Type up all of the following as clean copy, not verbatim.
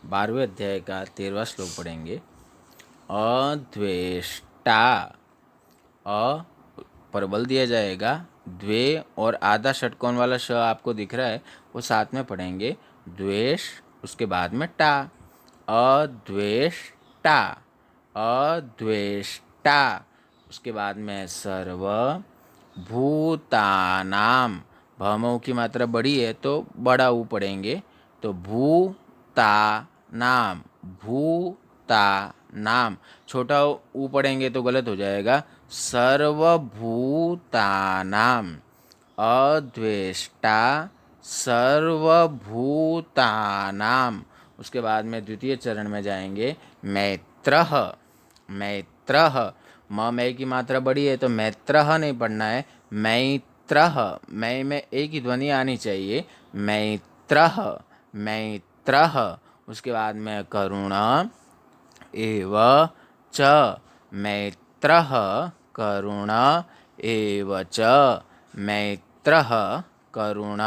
12वें अध्याय का 13वां श्लोक पढ़ेंगे। अद्वेष्टा, अ पर बल दिया जाएगा, द्वे और आधा षटकोण वाला श आपको दिख रहा है वो साथ में पढ़ेंगे। द्वेष, उसके बाद में टा, अद्वेष्टा, अद्वेष्टा। उसके बाद में सर्व भूतानाम, भमऊ की मात्रा बड़ी है तो बड़ा ऊ पढ़ेंगे, तो भूतानाम, भूतानाम। छोटा ऊ पढ़ेंगे तो गलत हो जाएगा। सर्वभूतानाम, अद्वेष्टा सर्वभूतानाम। उसके बाद में द्वितीय चरण में जाएंगे। मैत्रः, मैत्रः, मै की मात्रा बड़ी है तो मैत्रः नहीं पढ़ना है, मैत्रः, मै में एक ही ध्वनि आनी चाहिए। मैत्रः, मैत्रः। उसके बाद में करुण एव च, मैत्रः करुण एव च, मैत्रः करुण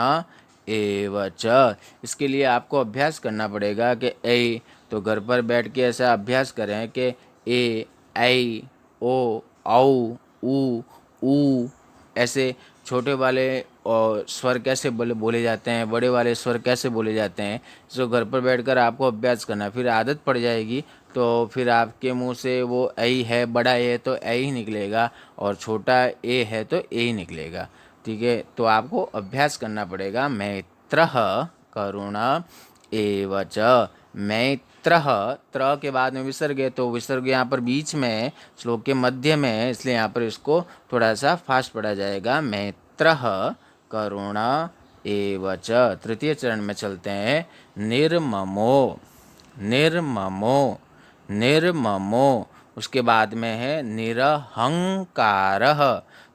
एव च। इसके लिए आपको अभ्यास करना पड़ेगा कि ए, तो घर पर बैठ के ऐसा अभ्यास करें कि ए, ऐ, ओ, औ, ऊ, ऐसे छोटे वाले और स्वर कैसे बोले जाते हैं, बड़े वाले स्वर कैसे बोले जाते हैं, जो घर पर बैठकर आपको अभ्यास करना। फिर आदत पड़ जाएगी तो फिर आपके मुंह से वो ऐ है, बड़ा ए है तो ऐ ही निकलेगा, और छोटा ए है तो ए ही निकलेगा। ठीक है, तो आपको अभ्यास करना पड़ेगा। मैत्रः करुण एव च, मैत्रः, त्र के बाद में विसर्ग है तो विसर्ग यहाँ पर बीच में है, श्लोक के मध्य में है, इसलिए यहाँ पर इसको थोड़ा सा फास्ट पढ़ा जाएगा। मैत्रः करुण एव च। तृतीय चरण में चलते हैं। निर्ममो, निर्ममो, निर्ममो। उसके बाद में है निरहंकारः,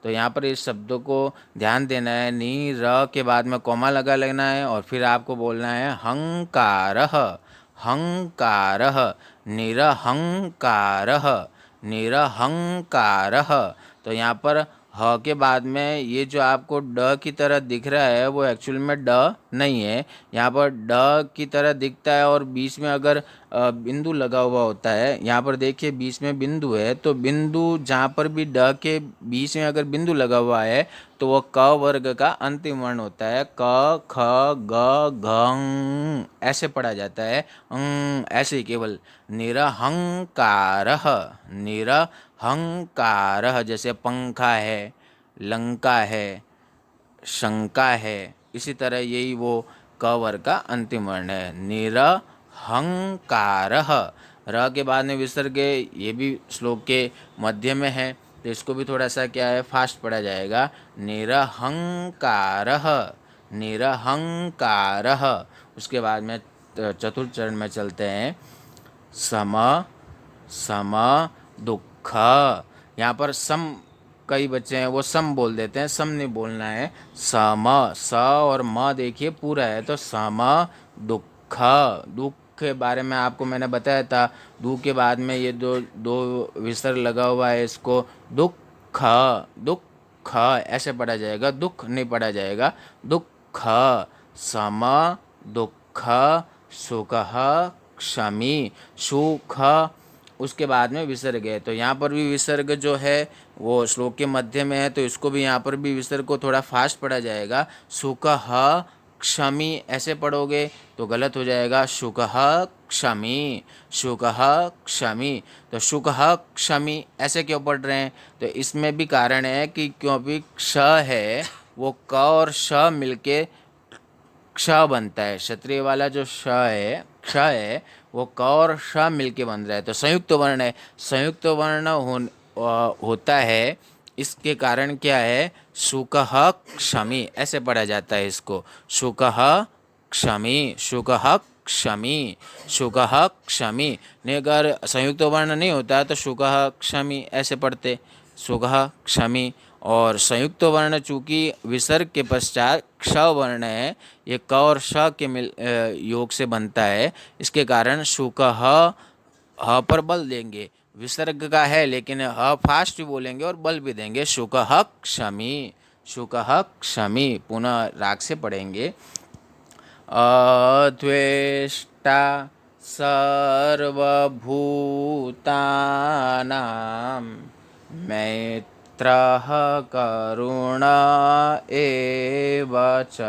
तो यहाँ पर इस शब्दों को ध्यान देना है। नी र के बाद में कोमा लगा लेना है और फिर आपको बोलना है हंकारः, हंकारः, निरहंकारः, निरहंकारः। तो यहाँ पर ह के बाद में ये जो आपको ड की तरह दिख रहा है वो एक्चुअल में ड नहीं है, यहाँ पर ड की तरह दिखता है और बीच में अगर बिंदु लगा हुआ होता है। यहाँ पर देखिए बीच में बिंदु है, तो बिंदु जहाँ पर भी ड के बीच में अगर बिंदु लगा हुआ है तो वह क वर्ग का अंतिम वर्ण होता है। क, ख, ग, घ, ऐसे पढ़ा जाता है। ऐसे केवल। निरहंकारः, निरहंकारः, जैसे पंखा है, लंका है, शंका है, इसी तरह यही वो क वर्ग का अंतिम वर्ण है। निरहंकारः। र के बाद में विसर्ग, ये भी श्लोक के मध्य में है तो इसको भी थोड़ा सा क्या है फास्ट पढ़ा जाएगा। निरहंकारः, निरहंकारः। उसके बाद में चतुर्थ चरण में चलते हैं। सम, सम दुख, यहाँ पर सम, कई बच्चे हैं वो सम बोल देते हैं, सम नहीं बोलना है। सम, स और म देखिए पूरा है तो सम दुख। दुख के बारे में आपको मैंने बताया था, दू के बाद में ये दो दो विसर्ग लगा हुआ है, इसको दुख, दुख ऐसे पढ़ा जाएगा, दुख नहीं पढ़ा जाएगा। दुख, सम दुख, सुख क्षमी, सुख। उसके बाद में विसर्ग है तो यहाँ पर भी विसर्ग जो है वो श्लोक के मध्य में है तो इसको भी यहाँ पर भी विसर्ग को थोड़ा फास्ट पढ़ा जाएगा। सुख क्षमी ऐसे पढ़ोगे तो गलत हो जाएगा। शुक क्षमी, शुक क्षमी। तो शुक क्षमी ऐसे क्यों पढ़ रहे हैं, तो इसमें भी कारण है कि क्योंकि क्ष है वो क और श मिलके क्ष बनता है। क्षत्रिय वाला जो श है, क्ष है, वो क और श मिलके बन रहा है तो संयुक्त वर्ण है। संयुक्त वर्ण होता है, इसके कारण क्या है, शुकः क्षमी ऐसे पढ़ा जाता है इसको। शुकः क्षमी, शुकः क्षमी, शुकः क्षमी। नहीं, अगर संयुक्त वर्ण नहीं होता तो शुकः क्षमी ऐसे पढ़ते, शुकः क्षमी। और संयुक्त वर्ण चूंकि विसर्ग के पश्चात क्ष वर्ण है, ये क और श के योग से बनता है, इसके कारण शुकः ह पर बल देंगे। विसर्ग का है लेकिन ह फास्ट भी बोलेंगे और बल भी देंगे। शुकः क्षमी, शुकः क्षमी। पुनः राग से पढ़ेंगे। अद्वेष्टा, सर्वभूतानां मैत्रः करुण एव च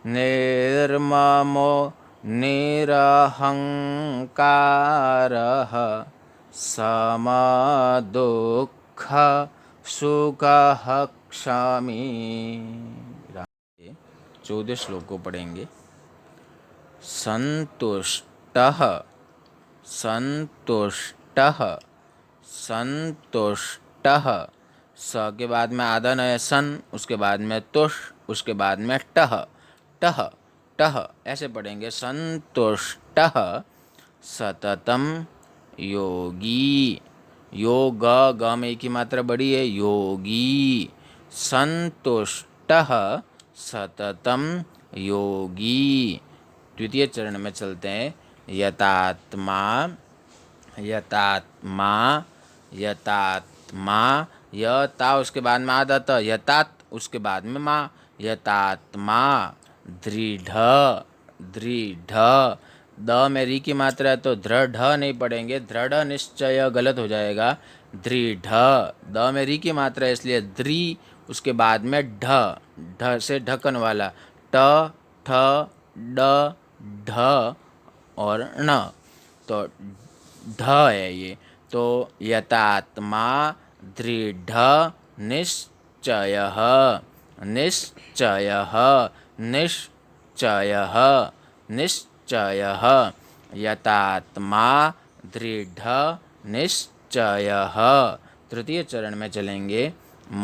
निर्ममो निरहङ्कारः समदुःख सुखः क्षमी। 14 श्लोक को पढ़ेंगे। संतुष्टः संतुष्टः संतुष्टः, स के बाद में आधा न है सन, उसके बाद में तुष, उसके बाद में टह टह टह, ऐसे पढ़ेंगे। संतुष्टः सततम योगी, योग ग में एक ही मात्रा बड़ी है, योगी। संतुष्टः सततम योगी। द्वितीय चरण में चलते हैं। यतात्मा यतात्मा यतात्मा, यता उसके बाद में आधा त, यतात उसके बाद में माँ, यतात्मा दृढ़ दृढ़, द में री की मात्रा है तो दृढ़ नहीं पढ़ेंगे, दृढ़ निश्चय गलत हो जाएगा। दृढ़, द में री की मात्रा है इसलिए द्री, उसके बाद में ढ, ढ से ढकन वाला, ट ठ ड ढ और ण, तो ढ है ये। तो यतात्मा दृढ़ निश्चयः निश्चयः निश्चयः निश्चयः, यतात्मा दृढ़ निश्चयः। तृतीय चरण में चलेंगे।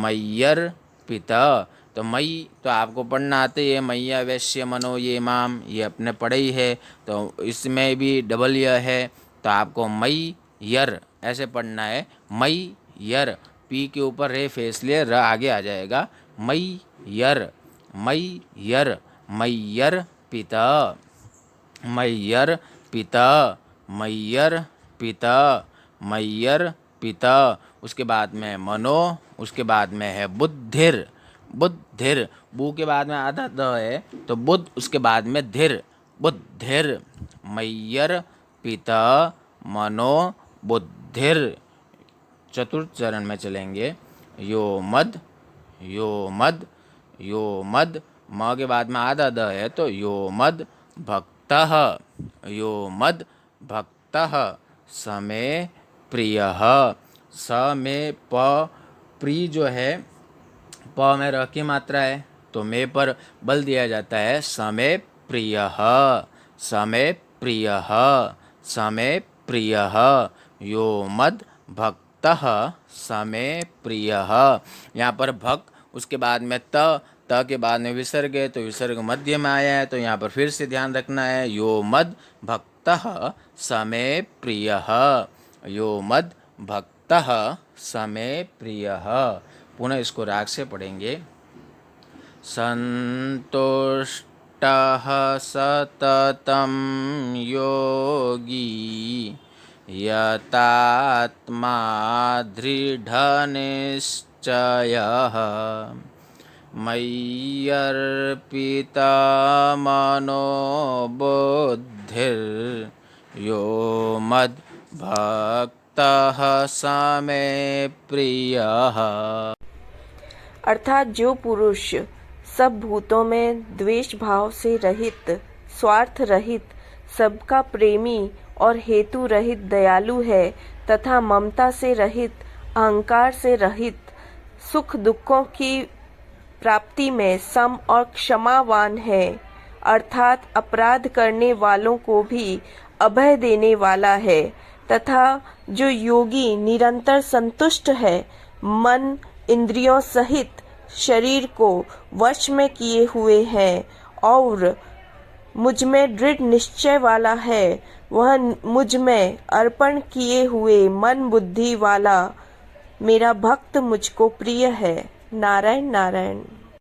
मय्यर पिता, तो मई तो आपको पढ़ना आते है, मैया वैश्य मनो ये माम, ये अपने पढ़े ही है, तो इसमें भी डबल य है, तो आपको मई यर ऐसे पढ़ना है। मई यर, पी के ऊपर रे फेस लिए र आगे आ जाएगा। मई यर मई यर, मैयर पिता मैयर पिता मैयर पिता मैयर पिता। उसके बाद में मनो, उसके बाद में है बुद्धिर बुद्धिर, बू के बाद में आधा द है तो बुद्ध, उसके बाद में धिर बुद्धिर। मैयर पिता मनो बुद्धिर। चतुर्थ चरण में चलेंगे। यो मद यो मद यो मद, म के बाद में आधा द है तो यो मद भक्तः यो मद भक्तः। समे प्रियः, स में प, प्री जो है प में र की मात्रा है तो मे पर बल दिया जाता है। समय प्रियः समय प्रियः समय प्रियः। यो मद भक्तः समय प्रियः। यहाँ पर भक, उसके बाद में त के बाद में विसर्ग है तो विसर्ग मध्य में आया है, तो यहाँ पर फिर से ध्यान रखना है। यो मद भक्तः समय प्रियः यो मद भक्तः समय प्रियः। पुनः इसको राग से पढ़ेंगे। संतुष्टः सततं योगी यतात्मा दृढनिश्चयः मय्यर्पिता मनो बुद्धिर्यो मद्भक्तः समे प्रियः। अर्थात जो पुरुष सब भूतों में द्वेष भाव से रहित, स्वार्थ रहित, सबका प्रेमी और हेतु रहित दयालु है तथा ममता से रहित, अहंकार से रहित, सुख दुखों की प्राप्ति में सम और क्षमावान है, अर्थात अपराध करने वालों को भी अभय देने वाला है, तथा जो योगी निरंतर संतुष्ट है, मन इंद्रियों सहित शरीर को वश में किए हुए हैं और मुझ में दृढ़ निश्चय वाला है, वह मुझ में अर्पण किए हुए मन बुद्धि वाला मेरा भक्त मुझको प्रिय है। नारायण नारायण।